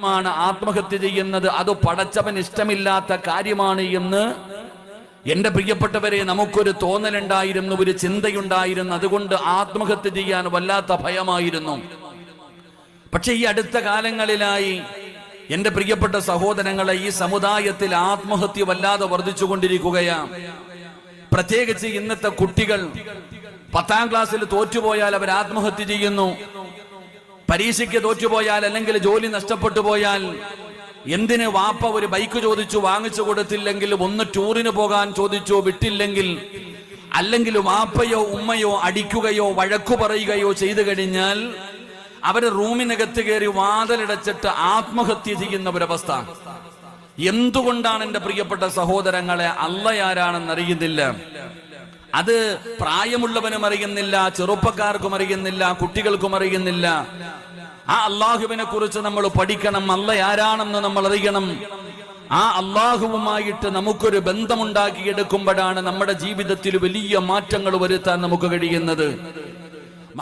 ാണ് ആത്മഹത്യ ചെയ്യുന്നത്. അത് പടച്ചവൻ ഇഷ്ടമില്ലാത്ത കാര്യമാണ് എന്ന് എന്റെ പ്രിയപ്പെട്ടവരെ നമുക്കൊരു തോന്നലുണ്ടായിരുന്നു, ഒരു ചിന്തയുണ്ടായിരുന്നു. അതുകൊണ്ട് ആത്മഹത്യ ചെയ്യാൻ വല്ലാത്ത ഭയമായിരുന്നു. പക്ഷെ ഈ അടുത്ത കാലങ്ങളിലായി എന്റെ പ്രിയപ്പെട്ട സഹോദരങ്ങളെ, ഈ സമുദായത്തിൽ ആത്മഹത്യ വല്ലാതെ വർദ്ധിച്ചുകൊണ്ടിരിക്കുകയാണ്. പ്രത്യേകിച്ച് ഇന്നത്തെ കുട്ടികൾ 10ാം ക്ലാസ്സിൽ തോറ്റുപോയാൽ അവർ ആത്മഹത്യ ചെയ്യുന്നു. പരീക്ഷയ്ക്ക് തോറ്റുപോയാൽ അല്ലെങ്കിൽ ജോലി നഷ്ടപ്പെട്ടു പോയാൽ എന്തിന് വാപ്പ ഒരു ബൈക്ക് ചോദിച്ചു വാങ്ങിച്ചു കൊടുത്തില്ലെങ്കിൽ, ഒന്ന് ടൂറിന് പോകാൻ ചോദിച്ചു വിട്ടില്ലെങ്കിൽ, അല്ലെങ്കിൽ വാപ്പയോ ഉമ്മയോ അടിക്കുകയോ വഴക്കു പറയുകയോ ചെയ്തു കഴിഞ്ഞാൽ അവര് റൂമിനകത്ത് കയറി വാതിലടച്ചിട്ട് ആത്മഹത്യ ചെയ്യുന്ന ഒരവസ്ഥ. എന്തുകൊണ്ടാണ് എന്റെ പ്രിയപ്പെട്ട സഹോദരങ്ങളെ? അള്ളയാരാണെന്ന് അറിയുന്നില്ല. അത് പ്രായമുള്ളവനും അറിയുന്നില്ല, ചെറുപ്പക്കാർക്കും അറിയുന്നില്ല, കുട്ടികൾക്കും അറിയുന്നില്ല. ആ അള്ളാഹുവിനെ കുറിച്ച് നമ്മൾ പഠിക്കണം. അള്ളയാരാണെന്ന് നമ്മൾ അറിയണം. ആ അള്ളാഹുവുമായിട്ട് നമുക്കൊരു ബന്ധമുണ്ടാക്കിയെടുക്കുമ്പോഴാണ് നമ്മുടെ ജീവിതത്തിൽ വലിയ മാറ്റങ്ങൾ വരുത്താൻ നമുക്ക് കഴിയുന്നത്.